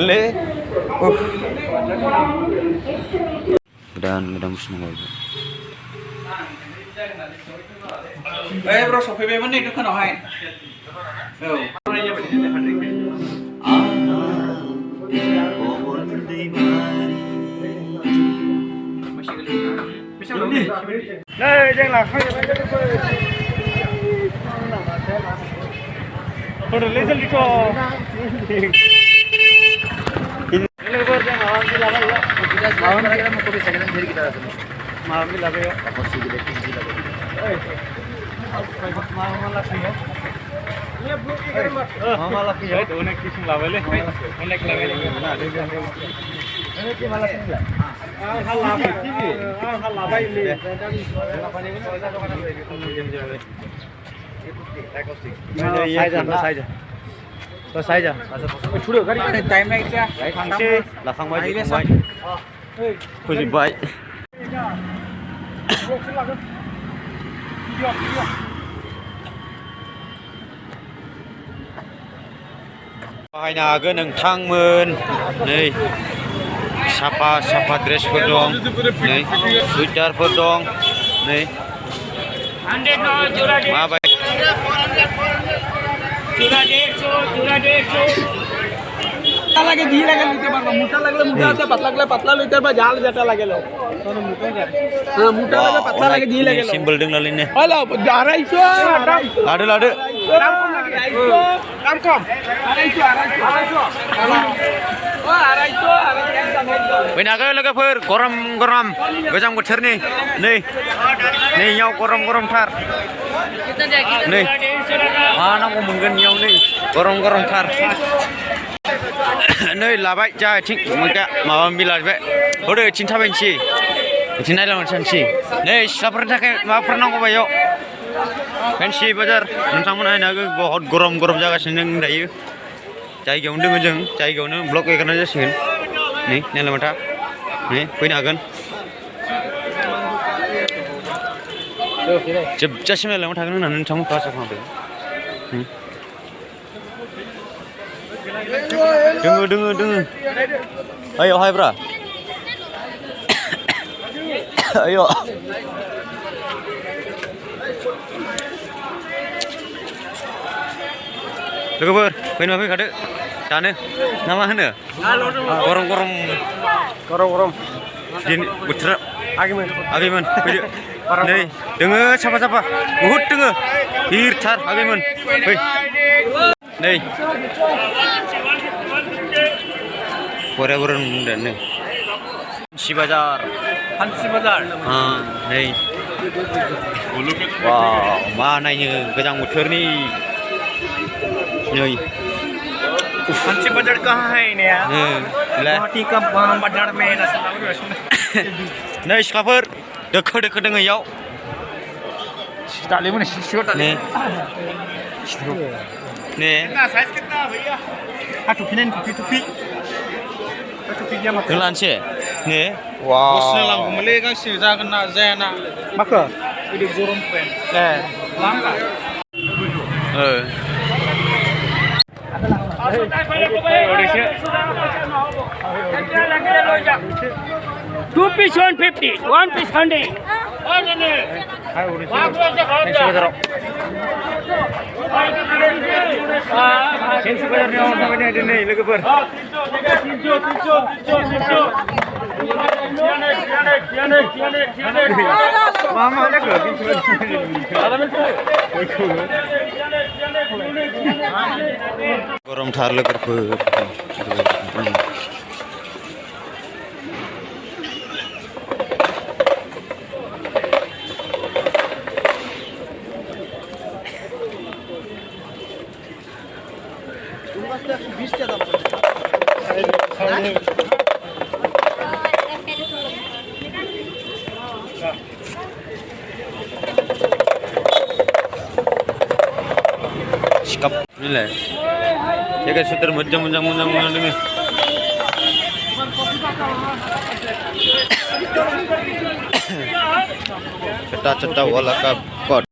le. Godan busna lagi. Bro, sopirnya mana itu kan orang? Đây, đây là khai Thôi lấy ra đi cho. Ini baru dia malam ni lagi ya. Malam ni kita mau second hand kita. Malam ni lagi ya. Apa sih kita tinggi lagi. Malam lagi ya. Ini blue ki kerana. Malam lagi ya. Onek kisah level le. Onek level le. Nah, dia. Ini ki malam ni lah. Hal laba TV. Hal laba ini. Laba ni mana kita kan ada. Saja. तो size छोड़ो गाड़ी का time नहीं क्या खांसे लाखांबाय फोजोबबाय बाहायनो हागोन नोंथांमोन नै साफा साफा ड्रेसफोर दं नै सुइटारफोर दं नै माबाय lagi di lagi liter bang, muta lagi muta, patla liter bang, jal jata lagi lo. Muta lagi patla lagi di lagi lo. Simbol deng lalin ne. Halo, darah itu. Lade. Ram kom. Arah itu. Oh, arah itu. Benaga logoफोर गरम गोजां बोथोरनि नै याव गरम थार नै मा नांगौ मोनगोन याव नै गरम थार नै लाबाय जा आथिं माबा मिलायबाय होदो आथिं थाबायनोसै आथिं नायलांनोसै नै सिख्लाफोरनि थाखाय माबाफोर नांगौ बायाव फेन्सि बाजार नोंथांमोना नायनो हागोन बहुत गरम जागासिनो दं दायो जायगायावनो दोङो जों जायगायावनो ब्लग एगारनाय जासिगोन नै नायलामाथा नै फैनो हागोन जोबजासिम नायलांबाय थागोन होननानै नोंथांमोनखौ आसा खालामदों दोङो ayo hai bra ayo लोगोफोर फैनो फैखादो जानो ना मा होनो गरम दिन बोथोरा आगैमोन फैदो नै दोङो साफा बहुद दोङो गिरथार आगैमोन फै नै बराबरन नै फानसि बाजार नै वाव मा नायनो गोजां बोथोरनि नै फंसी बाजार कहाँ है नया गुवाहाटी का बाजार में नै सिख्लाफोर दोखो दोङो इयाव डाले मैंने शिशो डाले ने साइज कितना भैया टुपी क्या मतलब लानोसै ने वाव गस्ला लांगौमोनलै गांसे जागोन ना जाया ना माखो बिदि गरम पेन लांगा Two piece 150, one piece 100. लोगोफोर गरमथार लोगोफोर sikap nilai jaga sudah menjang dengan ceta wala ka kot